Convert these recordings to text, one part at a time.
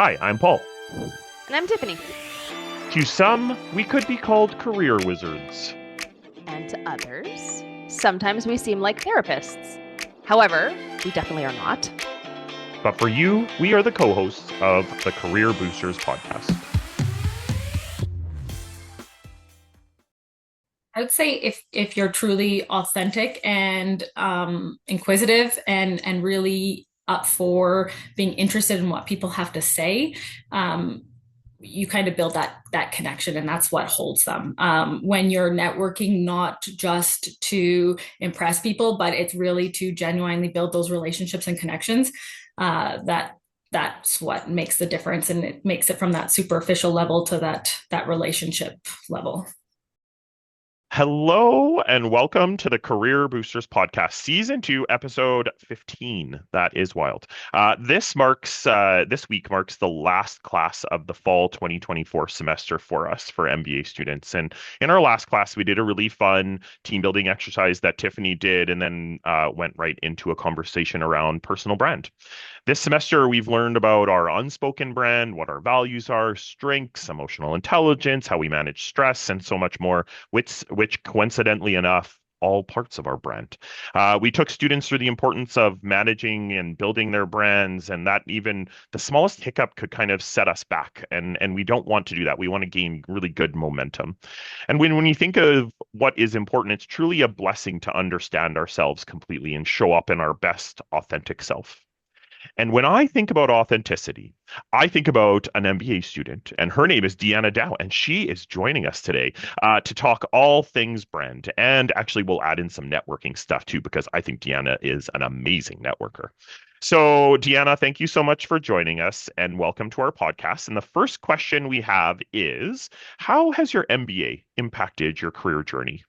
Hi, I'm Paul. And I'm Tiffany. To some, we could be called career wizards. And to others, sometimes we seem like therapists. However, we definitely are not. But for you, we are the co-hosts of the Career Boosters podcast. I would say if you're truly authentic and inquisitive and really up for being interested in what people have to say, you kind of build that connection, and that's what holds them. When you're networking, not just to impress people, but it's really to genuinely build those relationships and connections. That's what makes the difference, and it makes it from that superficial level to that relationship level. Hello and welcome to the Career Boosters podcast, season 2, episode 15. That is wild. This week marks the last class of the fall 2024 semester for us, for MBA students. And in our last class, we did a really fun team building exercise that Tiffany did, and then went right into a conversation around personal brand. This semester, we've learned about our unspoken brand, what our values are, strengths, emotional intelligence, how we manage stress, and so much more, which coincidentally enough, all parts of our brand. We took students through the importance of managing and building their brands, and that even the smallest hiccup could kind of set us back. And we don't want to do that. We want to gain really good momentum. And when you think of what is important, it's truly a blessing to understand ourselves completely and show up in our best authentic self. And when I think about authenticity, I think about an MBA student, and her name is Deanna Dow, and she is joining us today to talk all things brand. And actually, we'll add in some networking stuff too, because I think Deanna is an amazing networker. So, Deanna, thank you so much for joining us, and welcome to our podcast. And the first question we have is, how has your MBA impacted your career journey?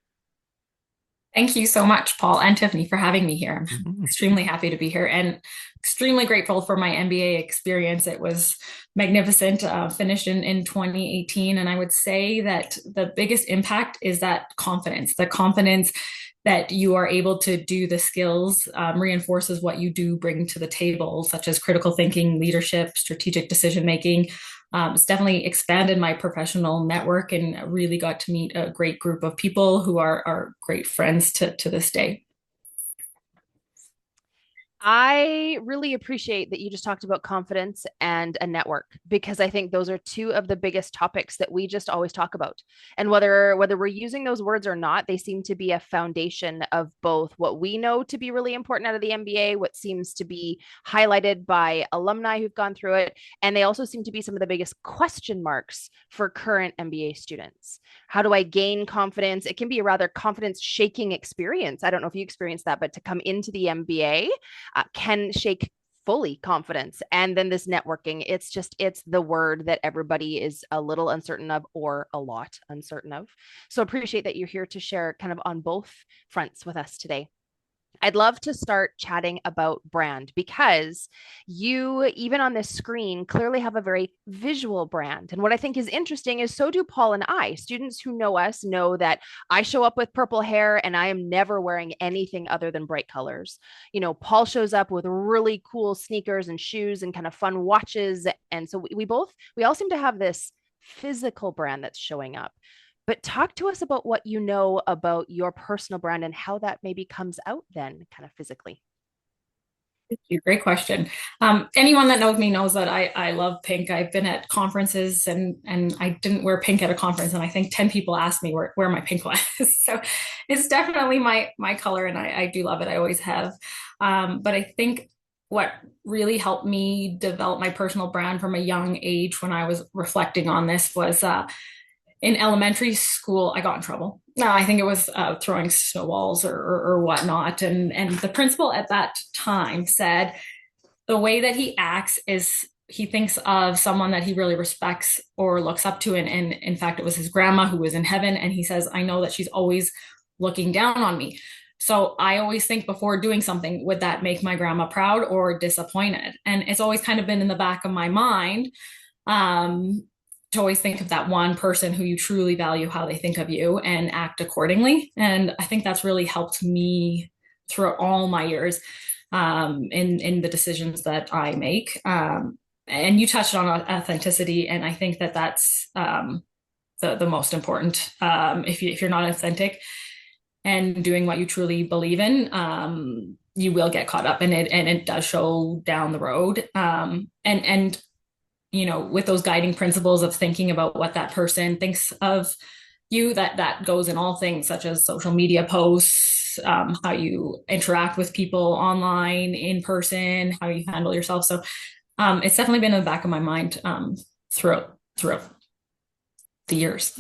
Thank you so much, Paul and Tiffany, for having me here. I'm extremely happy to be here and extremely grateful for my MBA experience. It was magnificent, finished in 2018. And I would say that the biggest impact is that confidence, the confidence that you are able to do the skills reinforces what you do bring to the table, such as critical thinking, leadership, strategic decision making. It's definitely expanded my professional network and really got to meet a great group of people who are great friends to this day. I really appreciate that you just talked about confidence and a network, because I think those are two of the biggest topics that we just always talk about. And whether we're using those words or not, they seem to be a foundation of both what we know to be really important out of the MBA, what seems to be highlighted by alumni who've gone through it, and they also seem to be some of the biggest question marks for current MBA students. How do I gain confidence? It can be a rather confidence shaking experience. I don't know if you experienced that, but to come into the MBA can shake fully confidence. And then this networking, it's the word that everybody is a little uncertain of or a lot uncertain of. So appreciate that you're here to share kind of on both fronts with us today. I'd love to start chatting about brand, because you, even on this screen, clearly have a very visual brand. And what I think is interesting is so do Paul and I. Students who know us know that I show up with purple hair and I am never wearing anything other than bright colors. Paul shows up with really cool sneakers and shoes and kind of fun watches. And so we all seem to have this physical brand that's showing up. But talk to us about what you know about your personal brand and how that maybe comes out then kind of physically. Thank you. Great question. Anyone that knows me knows that I love pink. I've been at conferences and I didn't wear pink at a conference, and I think 10 people asked me where my pink was. So it's definitely my color, and I do love it. I always have. But I think what really helped me develop my personal brand from a young age, when I was reflecting on this, was in elementary school, I got in trouble. I think it was throwing snowballs or whatnot. And the principal at that time said the way that he acts is he thinks of someone that he really respects or looks up to. And in fact, it was his grandma who was in heaven. And he says, I know that she's always looking down on me. So I always think before doing something, would that make my grandma proud or disappointed? And it's always kind of been in the back of my mind. To always think of that one person who you truly value, how they think of you, and act accordingly. And I think that's really helped me throughout all my years in the decisions that I make. and you touched on authenticity, and I think that that's the most important. If you're not authentic and doing what you truly believe in, you will get caught up in it, and it does show down the road. And with those guiding principles of thinking about what that person thinks of you, that goes in all things such as social media posts, how you interact with people online, in person, how you handle yourself. So it's definitely been in the back of my mind throughout the years.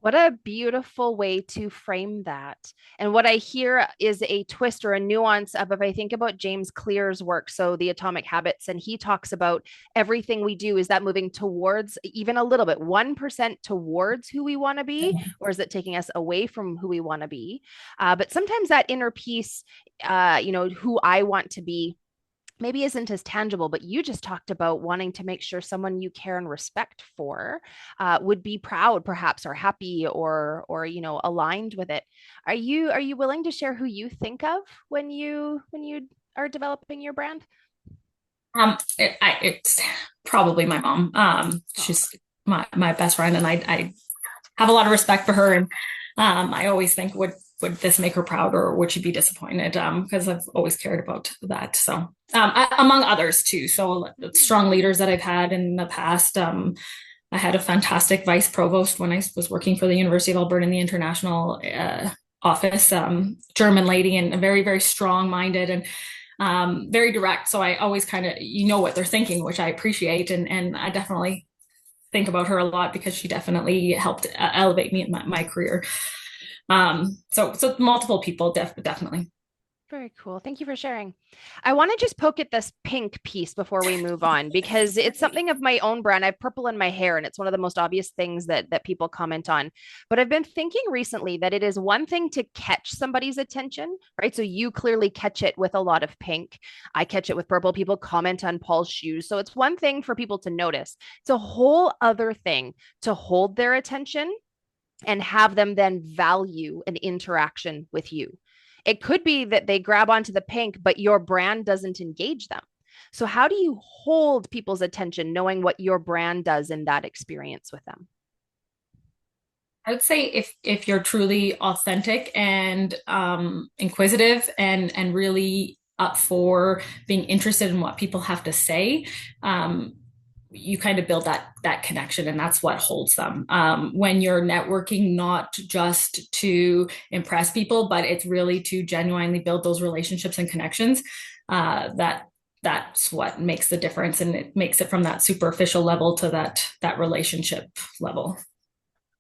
What a beautiful way to frame that. And what I hear is a twist or a nuance of, if I think about James Clear's work, so the Atomic Habits, and he talks about everything we do, is that moving towards even a little bit, 1% towards who we want to be, or is it taking us away from who we want to be? But sometimes that inner peace, who I want to be, maybe isn't as tangible, but you just talked about wanting to make sure someone you care and respect for would be proud, perhaps, or happy, or aligned with it. Are you willing to share who you think of when you are developing your brand? It's probably my mom. She's my best friend, and I have a lot of respect for her. And I always think, would this make her proud, or would she be disappointed? Because I've always cared about that. So among others too. So strong leaders that I've had in the past. I had a fantastic vice provost when I was working for the University of Alberta in the international office, German lady, and very, very strong-minded and very direct. So I always kind of, what they're thinking, which I appreciate. And I definitely think about her a lot because she definitely helped elevate me in my career. So multiple people, definitely. Very cool. Thank you for sharing. I want to just poke at this pink piece before we move on, because it's something of my own brand. I have purple in my hair, and it's one of the most obvious things that people comment on. But I've been thinking recently that it is one thing to catch somebody's attention, right? So you clearly catch it with a lot of pink. I catch it with purple. People comment on Paul's shoes. So it's one thing for people to notice. It's a whole other thing to hold their attention and have them then value an interaction with you. It could be that they grab onto the pink, but your brand doesn't engage them. So, how do you hold people's attention knowing what your brand does in that experience with them? I would say if you're truly authentic and inquisitive and really up for being interested in what people have to say, you kind of build that connection, and that's what holds them. When you're networking, not just to impress people, but it's really to genuinely build those relationships and connections. That's what makes the difference, and it makes it from that superficial level to that relationship level.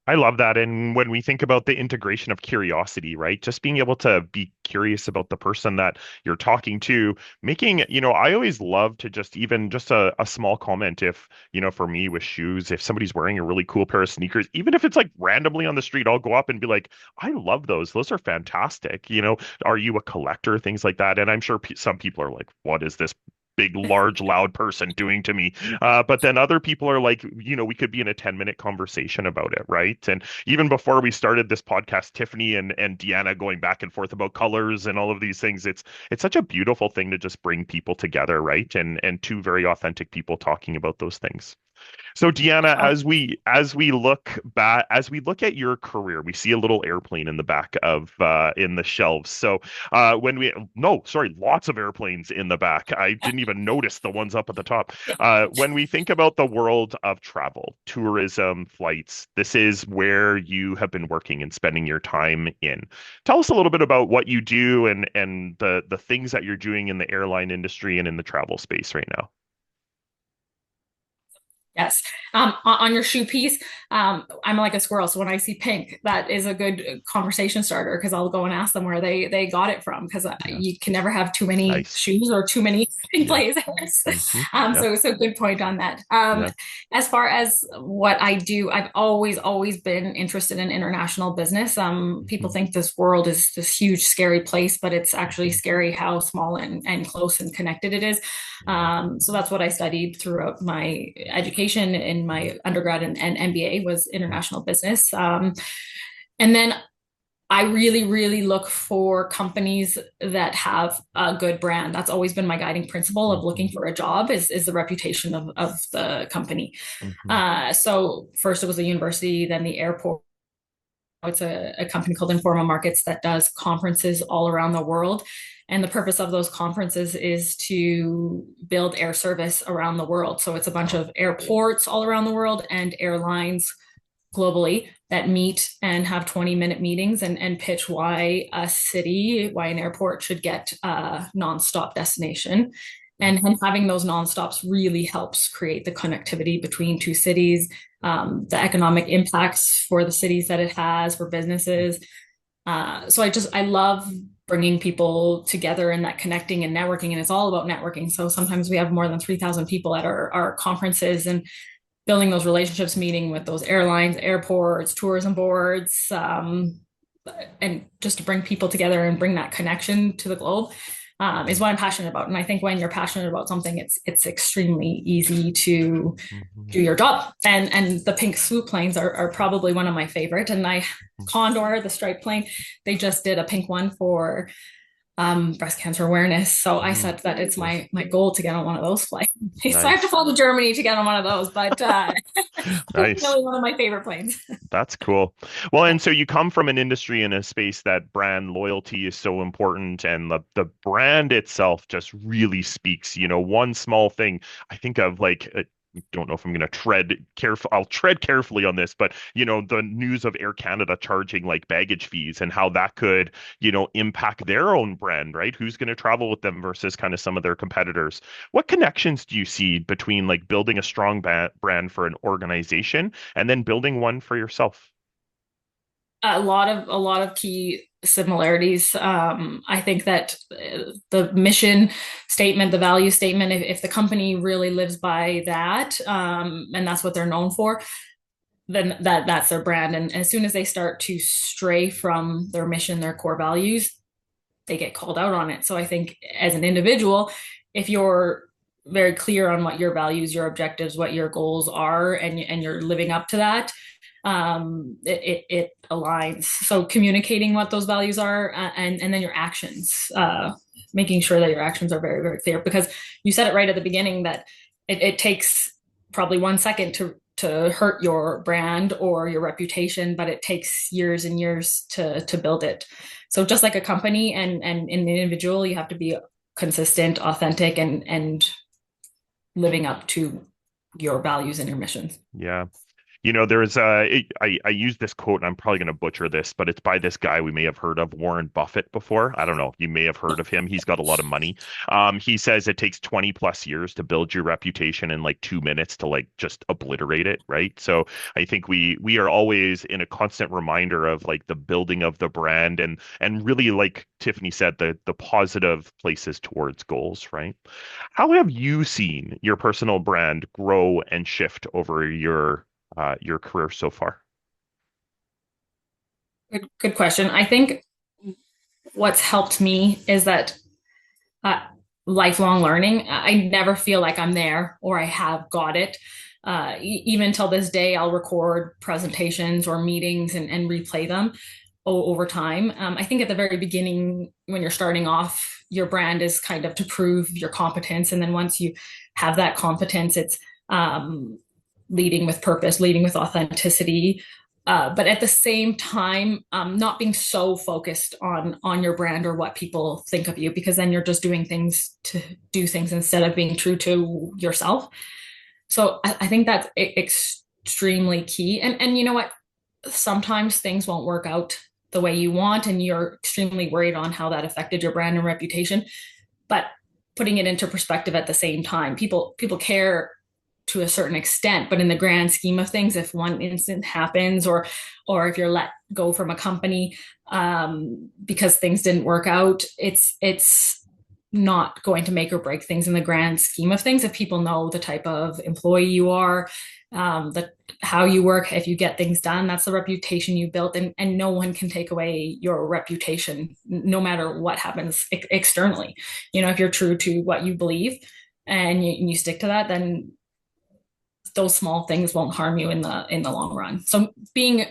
I love that. And when we think about the integration of curiosity, right? Just being able to be curious about the person that you're talking to, making, I always love to just a small comment. If, for me with shoes, if somebody's wearing a really cool pair of sneakers, even if it's like randomly on the street, I'll go up and be like, I love those. Those are fantastic. Are you a collector? Things like that. And I'm sure some people are like, what is this big, large, loud person doing to me? But then other people are like, we could be in a 10-minute conversation about it, right? And even before we started this podcast, Tiffany and Deanna going back and forth about colors and all of these things, it's such a beautiful thing to just bring people together, right? And two very authentic people talking about those things. So Deanna, as we look at your career, we see a little airplane in the back of in the shelves. So lots of airplanes in the back. I didn't even notice the ones up at the top. When we think about the world of travel, tourism, flights, this is where you have been working and spending your time in. Tell us a little bit about what you do and the things that you're doing in the airline industry and in the travel space right now. Yes. On your shoe piece, I'm like a squirrel. So when I see pink, that is a good conversation starter, because I'll go and ask them where they got it from, because you can never have too many shoes or too many pink blazers. So good point on that. As far as what I do, I've always been interested in international business. People think this world is this huge, scary place, but it's actually scary how small and close and connected it is. So that's what I studied throughout my education in my undergrad and MBA was international business. And then I really, really look for companies that have a good brand. That's always been my guiding principle of looking for a job is the reputation of the company. Mm-hmm. So first it was the university, then the airport. It's a company called Informa Markets that does conferences all around the world. And the purpose of those conferences is to build air service around the world. So it's a bunch of airports all around the world and airlines globally that meet and have 20-minute meetings and pitch why a city, why an airport should get a nonstop destination. And having those nonstops really helps create the connectivity between two cities, the economic impacts for the cities that it has for businesses. So I love bringing people together and that connecting and networking, and it's all about networking. So sometimes we have more than 3,000 people at our conferences, and building those relationships, meeting with those airlines, airports, tourism boards, and just to bring people together and bring that connection to the globe is what I'm passionate about. And I think when you're passionate about something, it's extremely easy to do your job. And the pink swoop planes are probably one of my favorite. And Condor, the striped plane, they just did a pink one for breast cancer awareness. So I said that it's my goal to get on one of those flights. Nice. So I have to fly to Germany to get on one of those, but nice. Really one of my favorite planes. That's cool. Well, and so you come from an industry in a space that brand loyalty is so important, and the brand itself just really speaks. One small thing I think of, like, don't know if I'm going to tread careful. I'll tread carefully on this, but the news of Air Canada charging like baggage fees and how that could, impact their own brand, right? Who's going to travel with them versus kind of some of their competitors? What connections do you see between like building a strong brand for an organization and then building one for yourself? A lot of key similarities. I think that the mission statement, the value statement, if the company really lives by that, and that's what they're known for, then that's their brand. And as soon as they start to stray from their mission, their core values, they get called out on it. So I think as an individual, if you're very clear on what your values, your objectives, what your goals are, and you're living up to that, it aligns. So communicating what those values are, and then your actions, making sure that your actions are very, very clear, because you said it right at the beginning that it takes probably 1 second to hurt your brand or your reputation, but it takes years and years to build it. So just like a company and an individual, you have to be consistent, authentic, and living up to your values and your missions. Yeah. There's I use this quote, and I'm probably going to butcher this, but it's by this guy we may have heard of, Warren Buffett, before. I don't know. You may have heard of him. He's got a lot of money. He says it takes 20 plus years to build your reputation and like 2 minutes to like just obliterate it, right? So I think we are always in a constant reminder of like the building of the brand and really, like Tiffany said, the positive places towards goals, right? How have you seen your personal brand grow and shift over your career so far? Good question. I think what's helped me is that lifelong learning. I never feel like I'm there or I have got it. Even till this day, I'll record presentations or meetings and replay them over time. I think at the very beginning, when you're starting off, your brand is kind of to prove your competence. And then once you have that competence, it's leading with purpose, leading with authenticity. But at the same time, not being so focused on your brand or what people think of you, because then you're just doing things to do things instead of being true to yourself. So I think that's extremely key. And you know what? Sometimes things won't work out the way you want, and you're extremely worried on how that affected your brand and reputation. But putting it into perspective at the same time, people care to a certain extent, but in the grand scheme of things, if one incident happens or if you're let go from a company because things didn't work out, it's not going to make or break things in the grand scheme of things. If people know the type of employee you are, how you work, if you get things done, that's the reputation you built, and no one can take away your reputation, no matter what happens externally. If you're true to what you believe and you stick to that, then those small things won't harm you in the long run. So being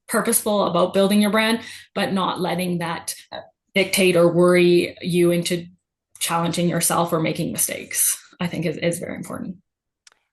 purposeful about building your brand, but not letting that dictate or worry you into challenging yourself or making mistakes, I think is very important.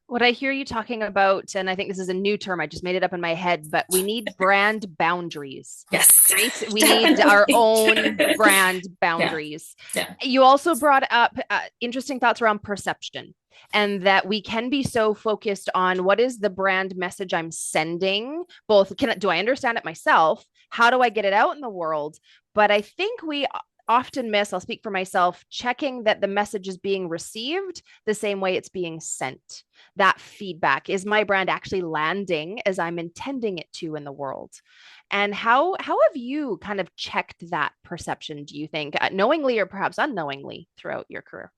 What I hear you talking about, and I think this is a new term, I just made it up in my head, but we need brand boundaries. Yes. Right? We Definitely. need our own brand boundaries. Yeah. You also brought up interesting thoughts around perception, and that we can be so focused on what is the brand message I'm sending. Both, do I understand it myself? How do I get it out in the world? But I think we often miss, I'll speak for myself, checking that the message is being received the same way it's being sent. That feedback, is my brand actually landing as I'm intending it to in the world? And how have you kind of checked that perception, do you think, knowingly or perhaps unknowingly throughout your career?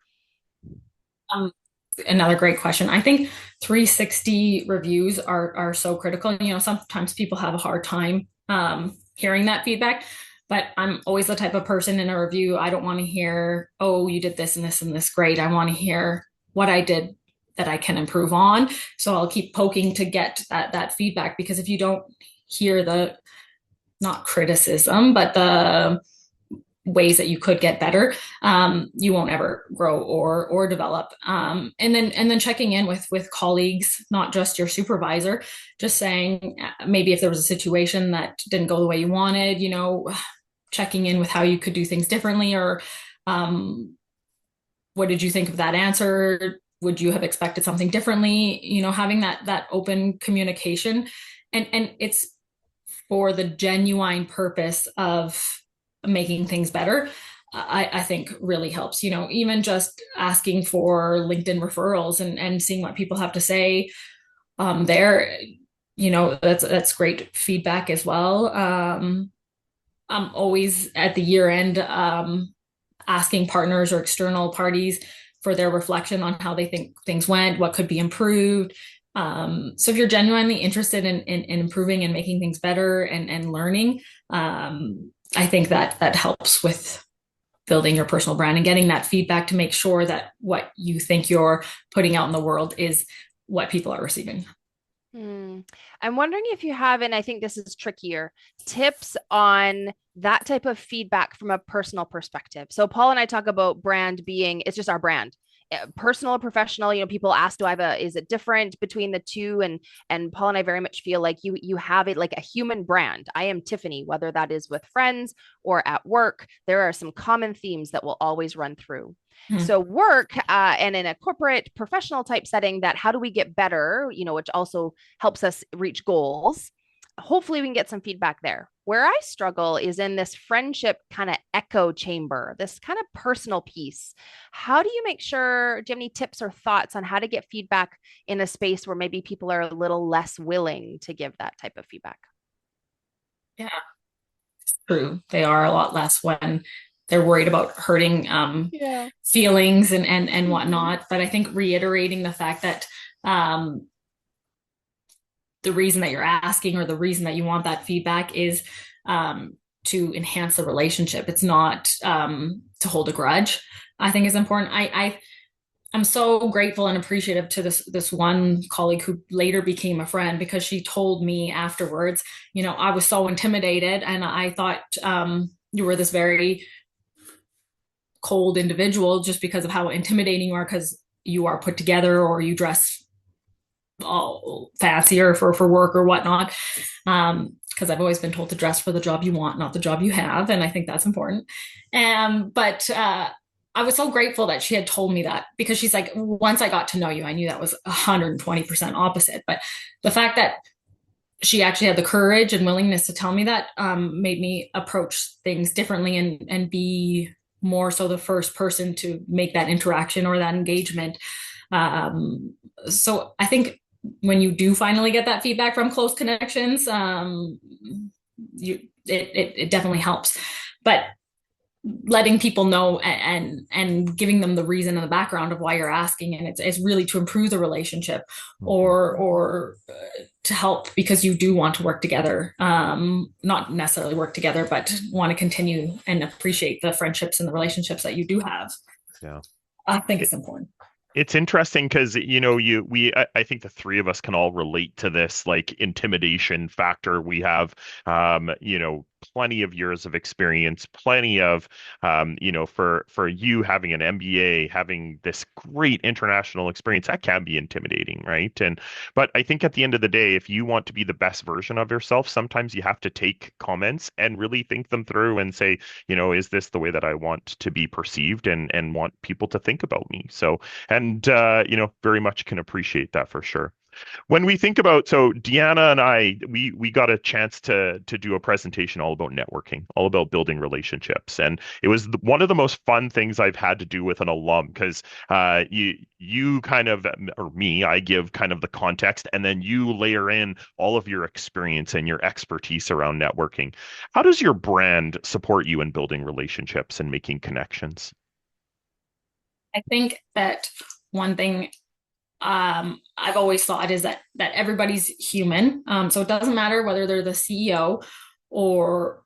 Another great question. I think 360 reviews are so critical. You know, sometimes people have a hard time hearing that feedback, but I'm always the type of person in a review, I don't want to hear, oh, you did this and this and this great. I want to hear what I did that I can improve on. So I'll keep poking to get that feedback, because if you don't hear the, not criticism, but the ways that you could get better, you won't ever grow or develop. And then checking in with colleagues, not just your supervisor, just saying, maybe if there was a situation that didn't go the way you wanted, you know, checking in with how you could do things differently, or what did you think of that answer? Would you have expected something differently? You know, having that open communication, and it's for the genuine purpose of making things better, I think really helps. You know, even just asking for LinkedIn referrals and seeing what people have to say there, you know, that's great feedback as well. I'm always at the year end asking partners or external parties for their reflection on how they think things went, what could be improved. So if you're genuinely interested in improving and making things better and learning, I think that helps with building your personal brand and getting that feedback to make sure that what you think you're putting out in the world is what people are receiving. I'm wondering if you have, and I think this is trickier, tips on that type of feedback from a personal perspective. So Paul and I talk about brand being, it's just our brand. Personal or professional, you know, people ask, is it different between the two? And Paul and I very much feel like you have it like a human brand. I am Tiffany, whether that is with friends or at work. There are some common themes that will always run through. So work and in a corporate professional type setting, that how do we get better, you know, which also helps us reach goals. Hopefully we can get some feedback there. Where I struggle is in this friendship kind of echo chamber, this kind of personal piece. How do you make sure, do you have any tips or thoughts on how to get feedback in a space where maybe people are a little less willing to give that type of feedback? Yeah, it's true. They are a lot less when they're worried about hurting feelings and whatnot. But I think reiterating the fact that the reason that you're asking or the reason that you want that feedback is to enhance the relationship. It's not to hold a grudge, I think is important. I'm so grateful and appreciative to this one colleague who later became a friend, because she told me afterwards, you know, I was so intimidated and I thought you were this very cold individual just because of how intimidating you are, because you are put together or you dress all fancier for work or whatnot. Because I've always been told to dress for the job you want, not the job you have. And I think that's important. But I was so grateful that she had told me that, because she's like, once I got to know you, I knew that was 120% opposite. But the fact that she actually had the courage and willingness to tell me that made me approach things differently and be more so the first person to make that interaction or that engagement. So I think when you do finally get that feedback from close connections, it definitely helps. But letting people know and giving them the reason and the background of why you're asking, and it's really to improve the relationship or to help because you do want to work together, not necessarily work together, but want to continue and appreciate the friendships and the relationships that you do have. Yeah, I think it's important. It's interesting because I think the three of us can all relate to this like intimidation factor. We have plenty of years of experience, plenty of for you having an MBA, having this great international experience, that can be intimidating, right? But I think at the end of the day, if you want to be the best version of yourself, sometimes you have to take comments and really think them through and say, is this the way that I want to be perceived and want people to think about me? So and very much can appreciate that for sure. When we think about, so Deanna and I, we got a chance to do a presentation all about networking, all about building relationships, and it was one of the most fun things I've had to do with an alum because you kind of, or me, I give kind of the context, and then you layer in all of your experience and your expertise around networking. How does your brand support you in building relationships and making connections? I think that one thing I've always thought is that everybody's human. So it doesn't matter whether they're the CEO or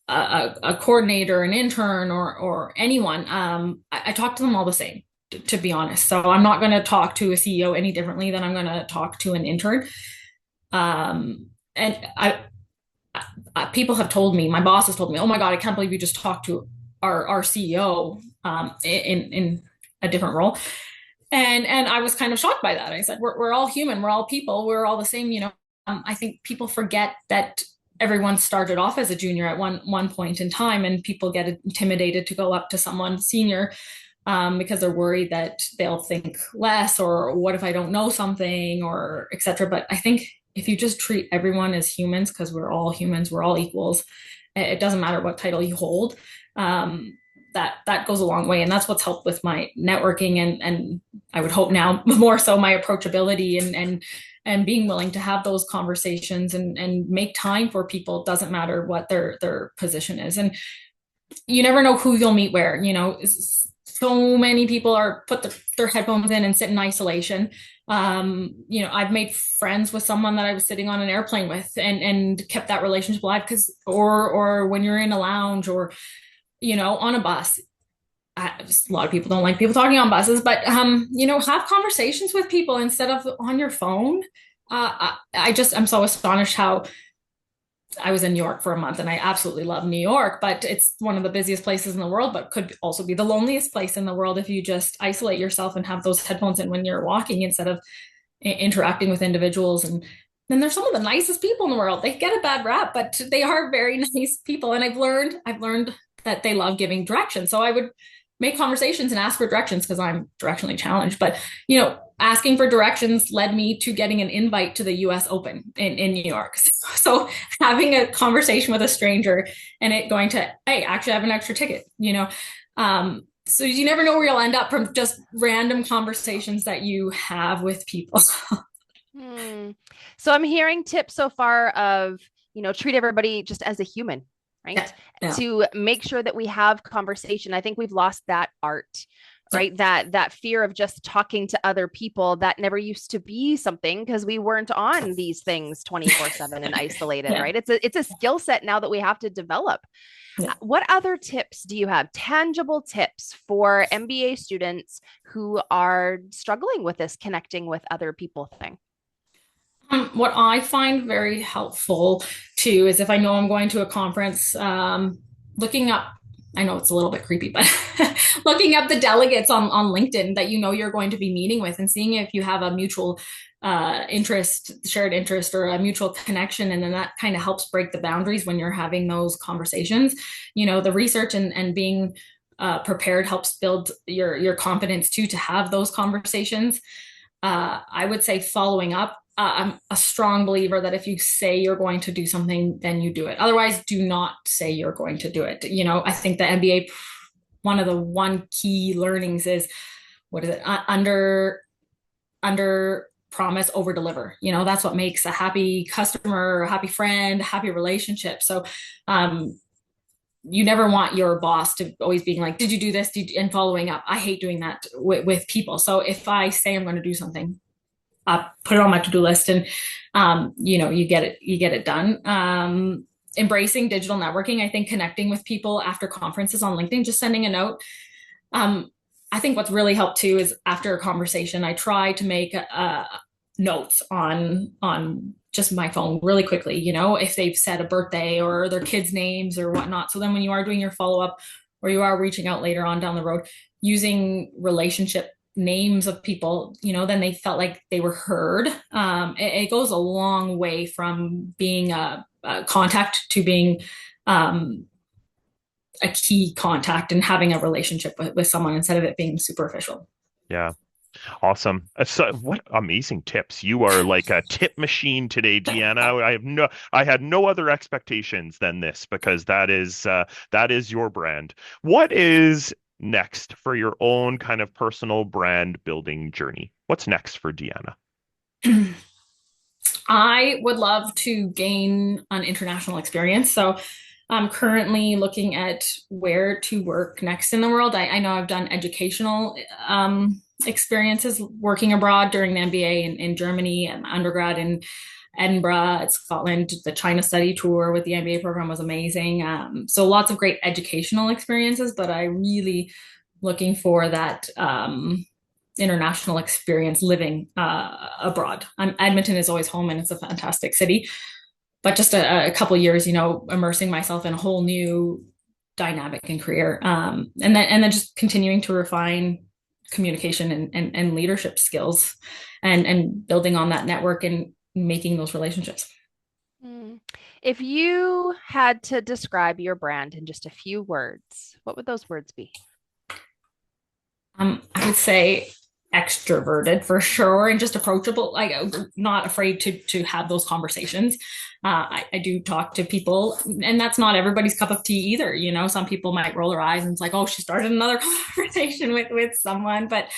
a coordinator, an intern, or anyone. I talk to them all the same, to be honest. So I'm not going to talk to a CEO any differently than I'm going to talk to an intern. And people have told me, my boss has told me, "Oh my God, I can't believe you just talked to our CEO in a different role." And I was kind of shocked by that. I said, we're all human, we're all people, we're all the same. I think people forget that everyone started off as a junior at one point in time, and people get intimidated to go up to someone senior because they're worried that they'll think less, or what if I don't know something, or etc. But I think if you just treat everyone as humans, because we're all humans, we're all equals, it doesn't matter what title you hold. That goes a long way, and that's what's helped with my networking, and I would hope now more so my approachability and being willing to have those conversations and make time for people. Doesn't matter what their position is, and you never know who you'll meet where. So many people are put their headphones in and sit in isolation. I've made friends with someone that I was sitting on an airplane with and kept that relationship alive, or when you're in a lounge, or on a bus. A lot of people don't like people talking on buses, but have conversations with people instead of on your phone. I'm so astonished how I was in New York for a month, and I absolutely love New York, but it's one of the busiest places in the world, but could also be the loneliest place in the world if you just isolate yourself and have those headphones in when you're walking instead of interacting with individuals. And then there's some of the nicest people in the world. They get a bad rap, but they are very nice people. And I've learned that they love giving directions. So I would make conversations and ask for directions because I'm directionally challenged. But, asking for directions led me to getting an invite to the US Open in New York. So having a conversation with a stranger and it going to, hey, actually I have an extra ticket, so you never know where you'll end up from just random conversations that you have with people. So I'm hearing tips so far of, treat everybody just as a human. Right. Yeah. To make sure that we have conversation. I think we've lost that art, right? Yeah. That fear of just talking to other people that never used to be something because we weren't on these things 24/7 and isolated, yeah. Right? It's a skill set now that we have to develop. Yeah. What other tips do you have? Tangible tips for MBA students who are struggling with this connecting with other people thing? What I find very helpful too is if I know I'm going to a conference, looking up, I know it's a little bit creepy, but looking up the delegates on LinkedIn that you're going to be meeting with and seeing if you have a mutual shared interest or a mutual connection. And then that kind of helps break the boundaries when you're having those conversations. The research and being prepared helps build your confidence too, to have those conversations. I would say following up. I'm a strong believer that if you say you're going to do something, then you do it. Otherwise, do not say you're going to do it. I think the MBA, one of the key learnings is, what is it? Under promise, over deliver. That's what makes a happy customer, a happy friend, a happy relationship. So, you never want your boss to always being like, did you do this? And following up. I hate doing that with people. So if I say I'm going to do something, put it on my to-do list and, you get it done. Embracing digital networking. I think connecting with people after conferences on LinkedIn, just sending a note. I think what's really helped too is after a conversation, I try to make notes on just my phone really quickly, if they've said a birthday or their kids' names or whatnot. So then when you are doing your follow-up or you are reaching out later on down the road, using relationship names of people, then they felt like they were heard. It goes a long way from being a contact to being a key contact and having a relationship with someone instead of it being superficial. Yeah. Awesome. So, what amazing tips. You are like a tip machine today, Deanna. I had no other expectations than this because that is your brand. What is next for your own kind of personal brand building journey? What's next for Deanna? I would love to gain an international experience. So I'm currently looking at where to work next in the world. I know I've done educational experiences working abroad during the MBA in Germany and undergrad in Edinburgh, Scotland. The China study tour with the MBA program was amazing. So lots of great educational experiences, but I really looking for that international experience living abroad. Edmonton is always home and it's a fantastic city, but just a couple of years, immersing myself in a whole new dynamic and career. And then just continuing to refine communication and leadership skills and building on that network and making those relationships. If you had to describe your brand in just a few words, what would those words be? I would say extroverted for sure, and just approachable, like not afraid to have those conversations. I do talk to people, and that's not everybody's cup of tea either. Some people might roll their eyes and it's like, oh, she started another conversation with someone. But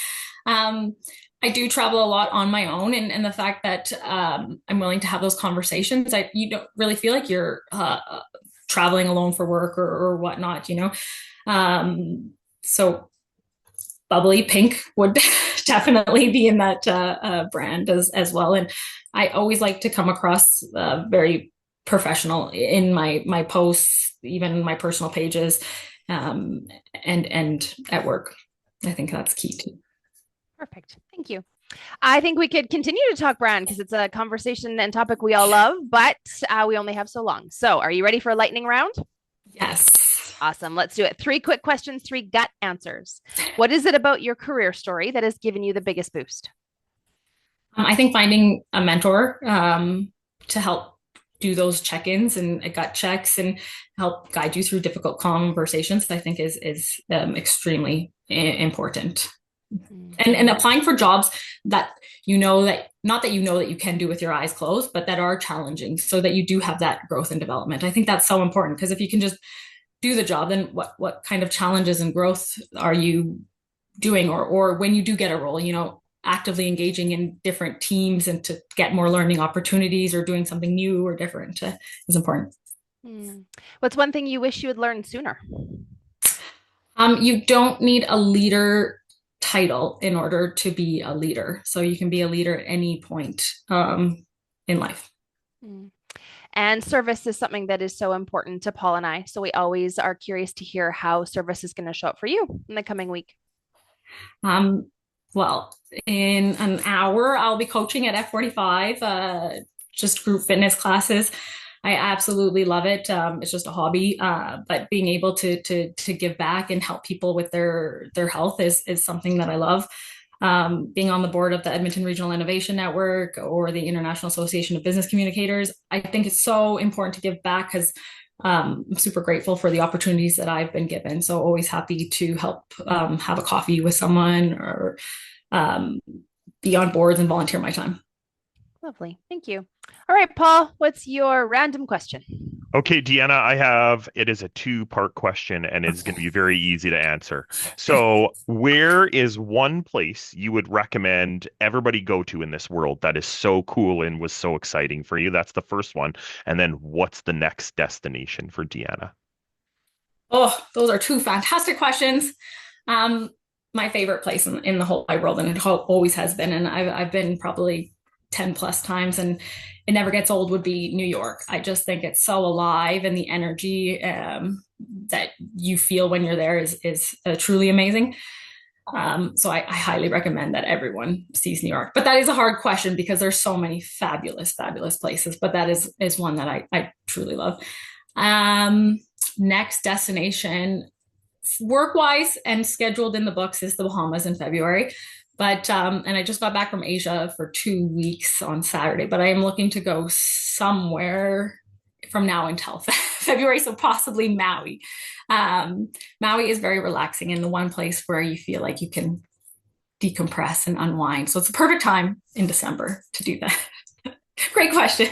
I do travel a lot on my own, and the fact that I'm willing to have those conversations, you don't really feel like you're traveling alone for work or whatnot, so bubbly pink would definitely be in that brand as well. And I always like to come across very professional in my posts, even my personal pages, and at work. I think that's key too. Perfect. Thank you. I think we could continue to talk brand because it's a conversation and topic we all love, but we only have so long. So are you ready for a lightning round? Yes. Awesome. Let's do it. 3 quick questions, 3 gut answers. What is it about your career story that has given you the biggest boost? I think finding a mentor to help do those check-ins and gut checks and help guide you through difficult conversations, I think is extremely important. And applying for jobs that not that you can do with your eyes closed, but that are challenging so that you do have that growth and development. I think that's so important because if you can just do the job, then what kind of challenges and growth are you doing? Or when you do get a role, actively engaging in different teams and to get more learning opportunities or doing something new or different is important. What's one thing you wish you had learned sooner? You don't need a leader title in order to be a leader. So you can be a leader at any point in life. And service is something that is so important to Paul and I. So we always are curious to hear how service is going to show up for you in the coming week. Well, in an hour, I'll be coaching at F45, just group fitness classes. I absolutely love it. It's just a hobby, but being able to give back and help people with their health is something that I love. Being on the board of the Edmonton Regional Innovation Network or the International Association of Business Communicators, I think it's so important to give back because I'm super grateful for the opportunities that I've been given. So always happy to help have a coffee with someone or be on boards and volunteer my time. Lovely. Thank you. All right, Paul, what's your random question? Okay, Deanna, it is a 2-part question and it's going to be very easy to answer. So where is one place you would recommend everybody go to in this world that is so cool and was so exciting for you? That's the first one. And then what's the next destination for Deanna? Oh, those are 2 fantastic questions. My favorite place in the whole wide world, and it always has been, and I've been probably 10 plus times and it never gets old, would be New York. I just think it's so alive and the energy that you feel when you're there is truly amazing. So I highly recommend that everyone sees New York. But that is a hard question because there's so many fabulous, fabulous places. But that is one that I truly love. Next destination, work-wise and scheduled in the books, is the Bahamas in February. But and I just got back from Asia for 2 weeks on Saturday, but I am looking to go somewhere from now until February, so possibly Maui. Maui is very relaxing and the one place where you feel like you can decompress and unwind. So it's a perfect time in December to do that. Great question.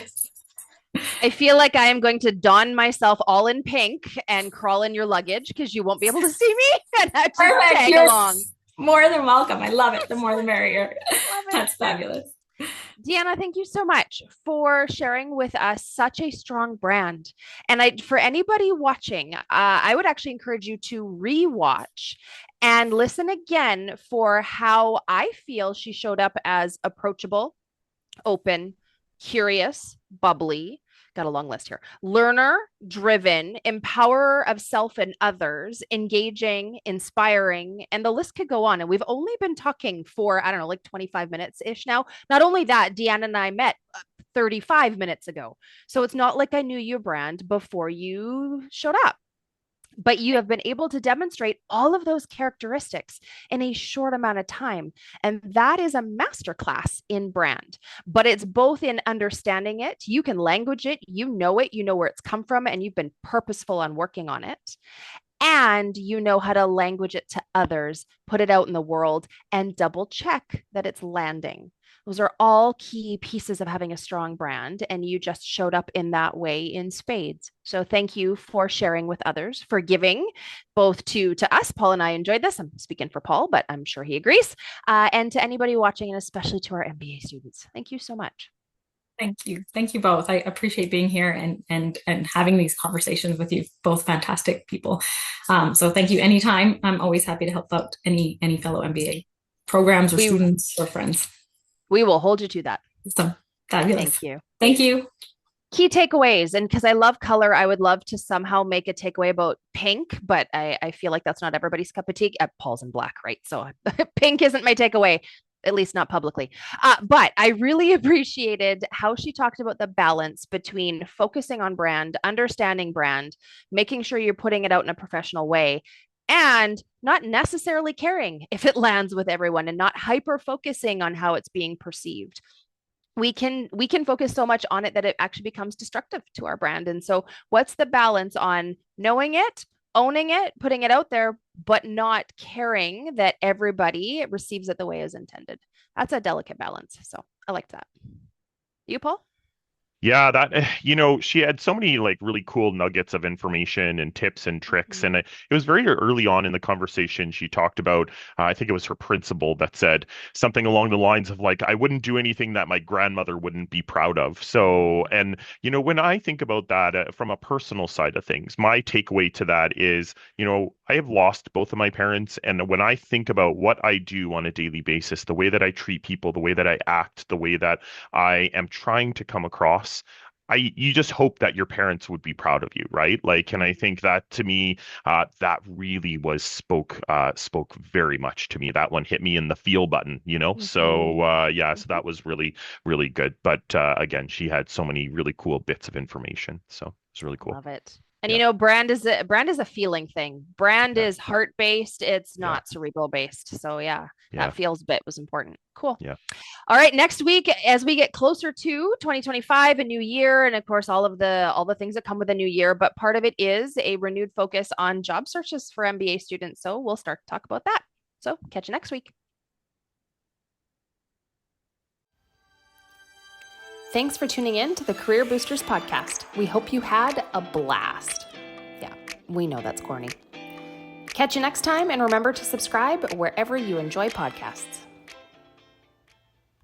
I feel like I am going to don myself all in pink and crawl in your luggage because you won't be able to see me and I just tag along. More than welcome. I love it. The more the merrier. That's fabulous. Deanna, thank you so much for sharing with us such a strong brand. And for anybody watching, I would actually encourage you to rewatch and listen again for how I feel she showed up as approachable, open, curious, bubbly. Got a long list here. Learner, driven, empowerer of self and others, engaging, inspiring, and the list could go on. And we've only been talking for, I don't know, like 25 minutes ish now. Not only that, Deanne and I met 35 minutes ago. So it's not like I knew your brand before you showed up. But you have been able to demonstrate all of those characteristics in a short amount of time. And that is a masterclass in brand, but it's both in understanding it. You can language it, you know where it's come from, and you've been purposeful on working on it. And you know how to language it to others, put it out in the world, and double check that it's landing. Those are all key pieces of having a strong brand, and you just showed up in that way in spades. So thank you for sharing with others, for giving both to us. Paul and I enjoyed this. I'm speaking for Paul, but I'm sure he agrees. And to anybody watching, and especially to our MBA students, thank you so much. Thank you. Thank you both. I appreciate being here and having these conversations with you, both fantastic people. So thank you anytime. I'm always happy to help out any fellow MBA programs or students or friends. We will hold you to that. So fabulous. Thank you. Thank you. Key takeaways. And because I love color, I would love to somehow make a takeaway about pink, but I feel like that's not everybody's cup of tea. Paul's in black, right? So pink isn't my takeaway, at least not publicly. But I really appreciated how she talked about the balance between focusing on brand, understanding brand, making sure you're putting it out in a professional way, and not necessarily caring if it lands with everyone and not hyper focusing on how it's being perceived. We can focus so much on it that it actually becomes destructive to our brand. And so what's the balance on knowing it, owning it, putting it out there, but not caring that everybody receives it the way is intended? That's a delicate balance. So I like that. You, Paul? Yeah, she had so many like really cool nuggets of information and tips and tricks. And it was very early on in the conversation. She talked about, I think it was her principal that said something along the lines of like, I wouldn't do anything that my grandmother wouldn't be proud of. So, and when I think about that from a personal side of things, my takeaway to that is, I have lost both of my parents. And when I think about what I do on a daily basis, the way that I treat people, the way that I act, the way that I am trying to come across, you just hope that your parents would be proud of you, right? Like, and I think that to me, that really spoke very much to me. That one hit me in the feel button, So so that was really, really good. But again, she had so many really cool bits of information, so it's really cool. Love it. And brand is a feeling thing. Brand is heart based. It's not cerebral based. So that feels bit was important. Cool. Yeah. All right. Next week, as we get closer to 2025, a new year, and of course all the things that come with a new year, but part of it is a renewed focus on job searches for MBA students. So we'll start to talk about that. So catch you next week. Thanks for tuning in to the Career Boosters podcast. We hope you had a blast. Yeah, we know that's corny. Catch you next time, and remember to subscribe wherever you enjoy podcasts.